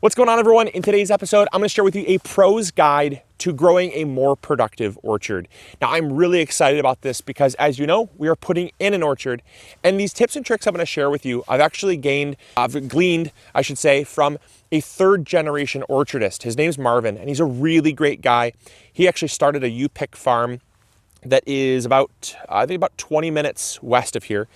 What's going on, everyone? In today's episode, I'm going to share with you a pro's guide to growing a more productive orchard. Now, I'm really excited about this because, as you know, we are putting in an orchard, and these tips and tricks I'm going to share with you, I've gleaned, I should say, from a third-generation orchardist. His name's Marvin, and he's a really great guy. He actually started a U-pick farm that is about 20 minutes west of here.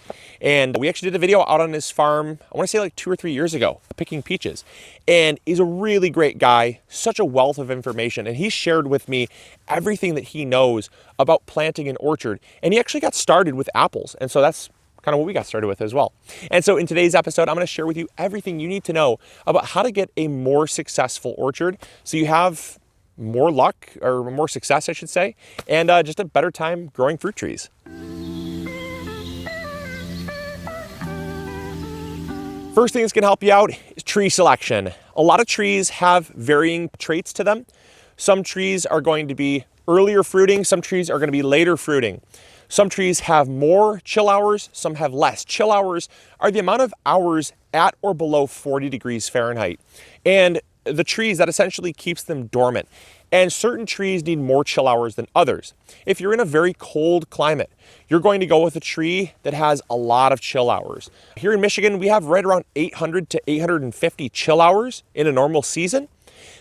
And we actually did a video out on his farm, I want to say like 2 or 3 years ago, picking peaches. And he's a really great guy, such a wealth of information. And he shared with me everything that he knows about planting an orchard. And he actually got started with apples. And so that's kind of what we got started with as well. And so in today's episode, I'm going to share with you everything you need to know about how to get a more successful orchard so you have more luck, or more success, I should say, and just a better time growing fruit trees. First thing that's going to help you out is tree selection. A lot of trees have varying traits to them. Some trees are going to be earlier fruiting, some trees are going to be later fruiting. Some trees have more chill hours, some have less. Chill hours are the amount of hours at or below 40 degrees Fahrenheit. And the trees, that essentially keeps them dormant. And certain trees need more chill hours than others. If you're in a very cold climate, you're going to go with a tree that has a lot of chill hours. Here in Michigan, we have right around 800 to 850 chill hours in a normal season.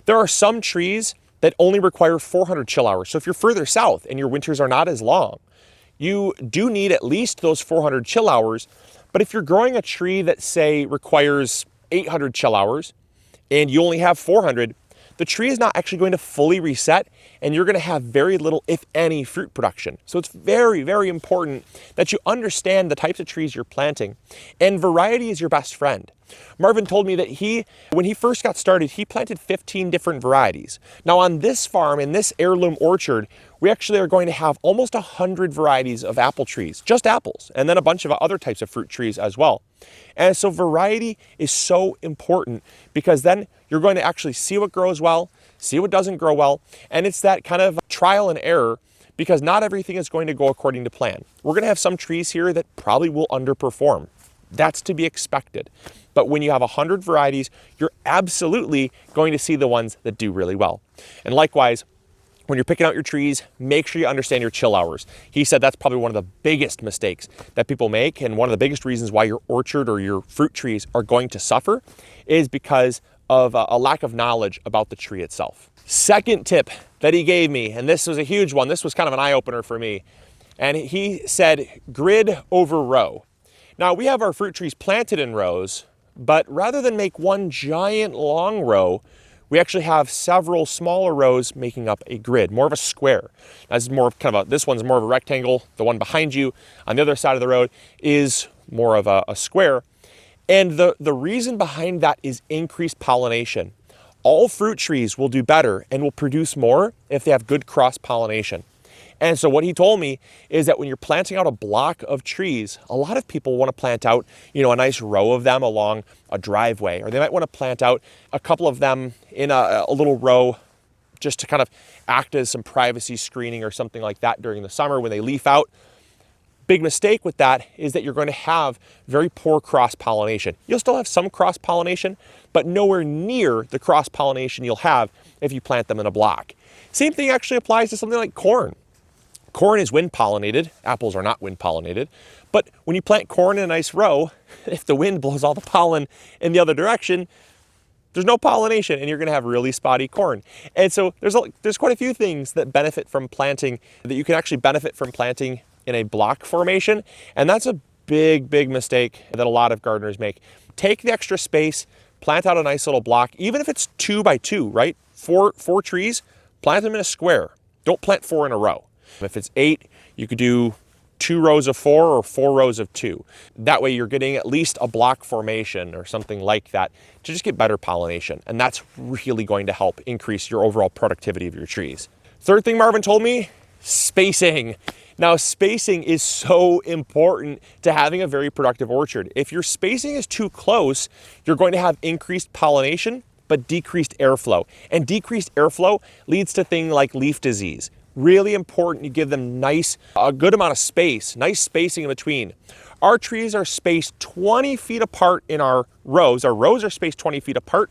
There are some trees that only require 400 chill hours. So if you're further south and your winters are not as long, you do need at least those 400 chill hours. But if you're growing a tree that, say, requires 800 chill hours, and you only have 400, the tree is not actually going to fully reset, and you're going to have very little, if any, fruit production. So it's very, very important that you understand the types of trees you're planting, and variety is your best friend. Marvin told me that when he first got started, he planted 15 different varieties. Now on this farm, in this heirloom orchard, we actually are going to have almost 100 varieties of apple trees, just apples, and then a bunch of other types of fruit trees as well. And so variety is so important because then you're going to actually see what grows well, see what doesn't grow well, and it's that kind of trial and error because not everything is going to go according to plan. We're going to have some trees here that probably will underperform. That's to be expected. But when you have 100 varieties, you're absolutely going to see the ones that do really well. And likewise, when you're picking out your trees, make sure you understand your chill hours. He said that's probably one of the biggest mistakes that people make, and one of the biggest reasons why your orchard or your fruit trees are going to suffer is because of a lack of knowledge about the tree itself. Second tip that he gave me, and this was a huge one, this was kind of an eye-opener for me, and he said grid over row. Now, we have our fruit trees planted in rows, but rather than make one giant long row, we actually have several smaller rows making up a grid, more of a square. This one's more of a rectangle. The one behind you on the other side of the road is more of a square. And the reason behind that is increased pollination. All fruit trees will do better and will produce more if they have good cross-pollination. And so what he told me is that when you're planting out a block of trees, a lot of people want to plant out, a nice row of them along a driveway, or they might want to plant out a couple of them in a little row just to kind of act as some privacy screening or something like that during the summer when they leaf out. Big mistake with that is that you're going to have very poor cross-pollination. You'll still have some cross-pollination, but nowhere near the cross-pollination you'll have if you plant them in a block. Same thing actually applies to something like corn. Corn is wind pollinated. Apples are not wind pollinated. But when you plant corn in a nice row, if the wind blows all the pollen in the other direction, there's no pollination and you're going to have really spotty corn. And so there's quite a few things that benefit from planting, that you can actually benefit from planting in a block formation. And that's a big, big mistake that a lot of gardeners make. Take the extra space, plant out a nice little block, even if it's 2 by 2, right? Four trees, plant them in a square. Don't plant 4 in a row. If it's 8, you could do 2 rows of 4 or 4 rows of 2. That way you're getting at least a block formation or something like that to just get better pollination. And that's really going to help increase your overall productivity of your trees. Third thing Marvin told me, spacing. Now, spacing is so important to having a very productive orchard. If your spacing is too close, you're going to have increased pollination, but decreased airflow. And decreased airflow leads to things like leaf disease. Really important you give them a good amount of space, nice spacing in between. Our trees are spaced 20 feet apart in our rows. Our rows are spaced 20 feet apart.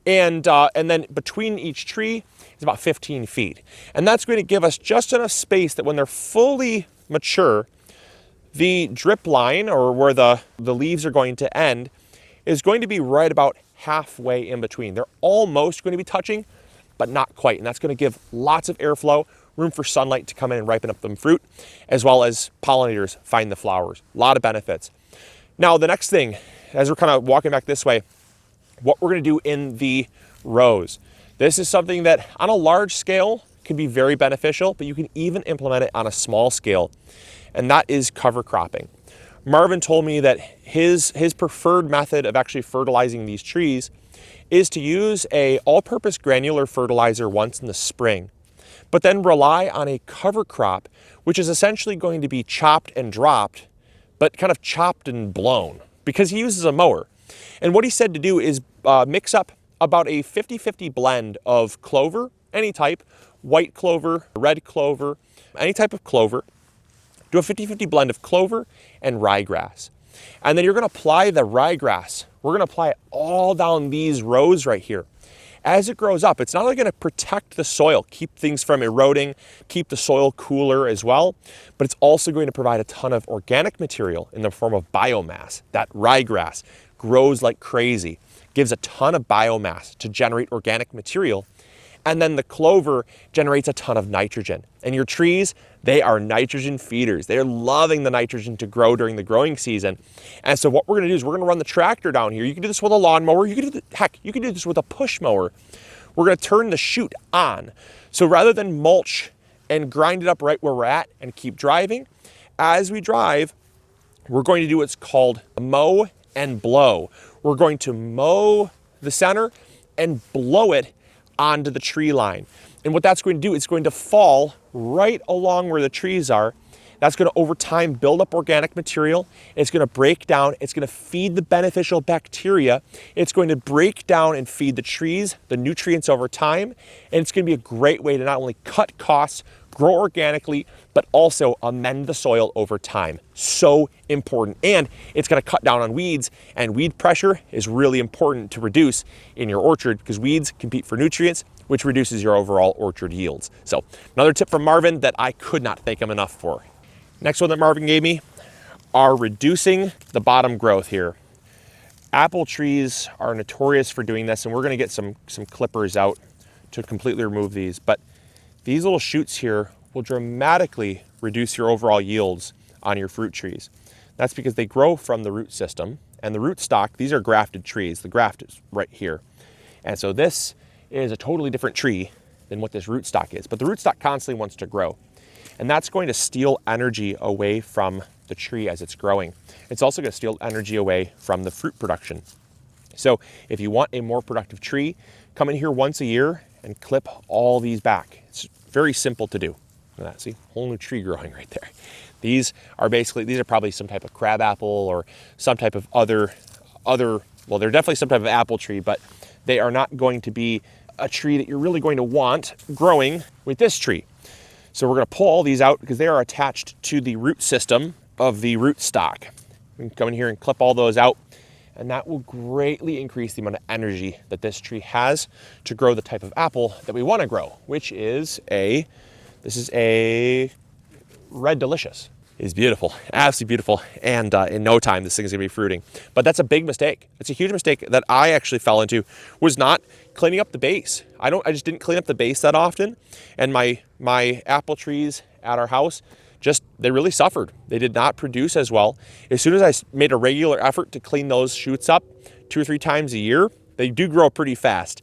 And then between each tree is about 15 feet. And that's going to give us just enough space that when they're fully mature, the drip line, or where the leaves are going to end, is going to be right about halfway in between. They're almost going to be touching, but not quite. And that's going to give lots of airflow, room for sunlight to come in and ripen up the fruit, as well as pollinators find the flowers. A lot of benefits. Now, the next thing, as we're kind of walking back this way, what we're going to do in the rows. This is something that on a large scale can be very beneficial, but you can even implement it on a small scale, and that is cover cropping. Marvin told me that his preferred method of actually fertilizing these trees is to use a all-purpose granular fertilizer once in the spring, but then rely on a cover crop, which is essentially going to be chopped and dropped, but kind of chopped and blown, because he uses a mower. And what he said to do is mix up about a 50-50 blend of clover, any type, white clover, red clover, any type of clover. Do a 50-50 blend of clover and ryegrass. And then you're going to apply the ryegrass. We're going to apply it all down these rows right here. As it grows up, it's not only going to protect the soil, keep things from eroding, keep the soil cooler as well, but it's also going to provide a ton of organic material in the form of biomass. That ryegrass grows like crazy, gives a ton of biomass to generate organic material, and then the clover generates a ton of nitrogen. And your trees, they are nitrogen feeders. They're loving the nitrogen to grow during the growing season. And so what we're gonna do is we're gonna run the tractor down here. You can do this with a lawnmower. You can do this with a push mower. We're gonna turn the chute on. So rather than mulch and grind it up right where we're at and keep driving, as we drive, we're going to do what's called mow and blow. We're going to mow the center and blow it onto the tree line. And what that's going to do, it's going to fall right along where the trees are. That's going to, over time, build up organic material. It's going to break down. It's going to feed the beneficial bacteria. It's going to break down and feed the trees the nutrients over time. And it's going to be a great way to not only cut costs, grow organically, but also amend the soil over time. So important. And it's going to cut down on weeds, and weed pressure is really important to reduce in your orchard because weeds compete for nutrients, which reduces your overall orchard yields. So another tip from Marvin that I could not thank him enough for. Next one that Marvin gave me are reducing the bottom growth here. Apple trees are notorious for doing this, and we're going to get some clippers out to completely remove these. But these little shoots here will dramatically reduce your overall yields on your fruit trees. That's because they grow from the root system, and the root stock, these are grafted trees. The graft is right here. And so this is a totally different tree than what this root stock is. But the root stock constantly wants to grow. And that's going to steal energy away from the tree as it's growing. It's also going to steal energy away from the fruit production. So if you want a more productive tree, come in here once a year and clip all these back. It's very simple to do. Look at that, see, whole new tree growing right there. These are probably some type of crab apple or some type of other, well, they're definitely some type of apple tree, but they are not going to be a tree that you're really going to want growing with this tree. So we're going to pull all these out because they are attached to the root system of the root stock. We can come in here and clip all those out, and that will greatly increase the amount of energy that this tree has to grow the type of apple that we want to grow, which is a Red Delicious. It's beautiful, absolutely beautiful, and in no time this thing is going to be fruiting. But that's a big mistake. It's a huge mistake that I actually fell into, was not cleaning up the base. I just didn't clean up the base that often, and my apple trees at our house, they really suffered. They did not produce as well. As soon as I made a regular effort to clean those shoots up 2 or 3 times a year, they do grow pretty fast.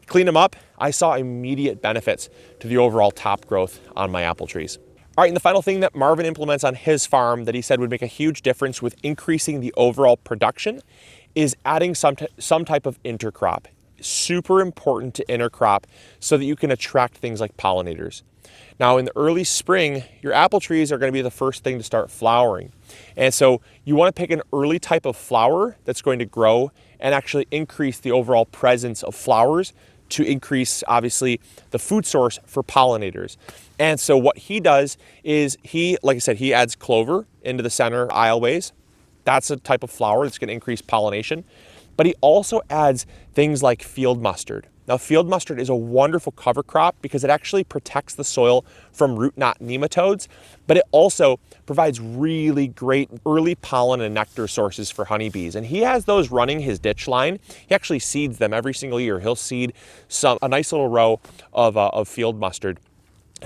Clean them up, I saw immediate benefits to the overall top growth on my apple trees. All right, and the final thing that Marvin implements on his farm that he said would make a huge difference with increasing the overall production is adding some type of intercrop. Super important to intercrop so that you can attract things like pollinators. Now, in the early spring, your apple trees are going to be the first thing to start flowering. And so you want to pick an early type of flower that's going to grow and actually increase the overall presence of flowers to increase, obviously, the food source for pollinators. And so what he does is like I said, he adds clover into the center aisleways. That's a type of flower that's going to increase pollination. but he also adds things like field mustard. Now, field mustard is a wonderful cover crop because it actually protects the soil from root knot nematodes, but it also provides really great early pollen and nectar sources for honeybees. And he has those running his ditch line. He actually seeds them every single year. He'll seed a nice little row of field mustard.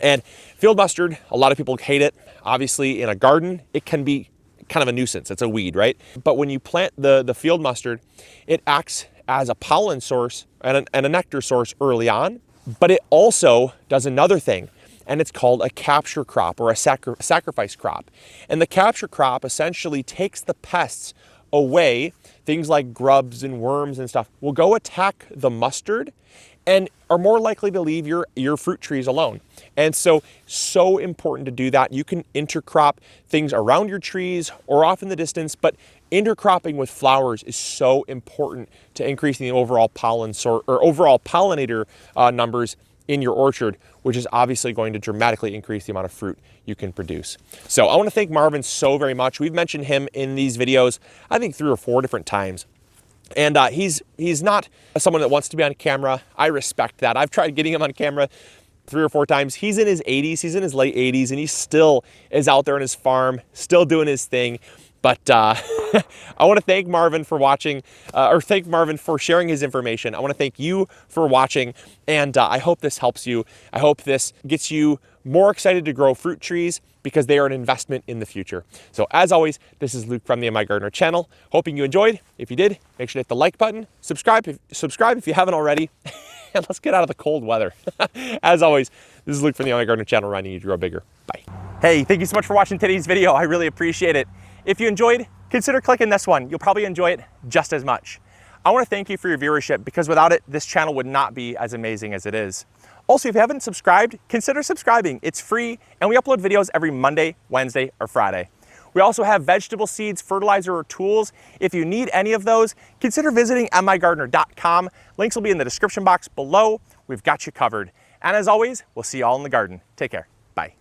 And field mustard, a lot of people hate it. Obviously, in a garden, it can be kind of a nuisance. It's a weed, right? But when you plant the field mustard, it acts as a pollen source and a nectar source early on, but it also does another thing, and it's called a capture crop or a sacrifice crop. And the capture crop essentially takes the pests away. Things like grubs and worms and stuff will go attack the mustard and are more likely to leave your fruit trees alone. And so important to do that. You can intercrop things around your trees or off in the distance, but intercropping with flowers is so important to increasing the overall overall pollinator numbers in your orchard, which is obviously going to dramatically increase the amount of fruit you can produce. So I want to thank Marvin so very much. We've mentioned him in these videos, I think 3 or 4 different times. And he's not someone that wants to be on camera. I respect that. I've tried getting him on camera 3 or 4 times. He's in his 80s, he's in his late 80s, and he still is out there on his farm, still doing his thing. But I want to thank Marvin for watching, or thank Marvin for sharing his information. I want to thank you for watching, and I hope this helps you. I hope this gets you more excited to grow fruit trees because they are an investment in the future. So as always, this is Luke from the MIgardener channel. Hoping you enjoyed. If you did, make sure to hit the like button, subscribe if you haven't already, and let's get out of the cold weather. As always, this is Luke from the MIgardener channel, reminding you to grow bigger. Bye. Hey, thank you so much for watching today's video. I really appreciate it. If you enjoyed, consider clicking this one. You'll probably enjoy it just as much. I want to thank you for your viewership because without it, this channel would not be as amazing as it is. Also, if you haven't subscribed, consider subscribing. It's free, and we upload videos every Monday, Wednesday, or Friday. We also have vegetable seeds, fertilizer, or tools. If you need any of those, consider visiting MIgardener.com. Links will be in the description box below. We've got you covered. And as always, we'll see you all in the garden. Take care. Bye.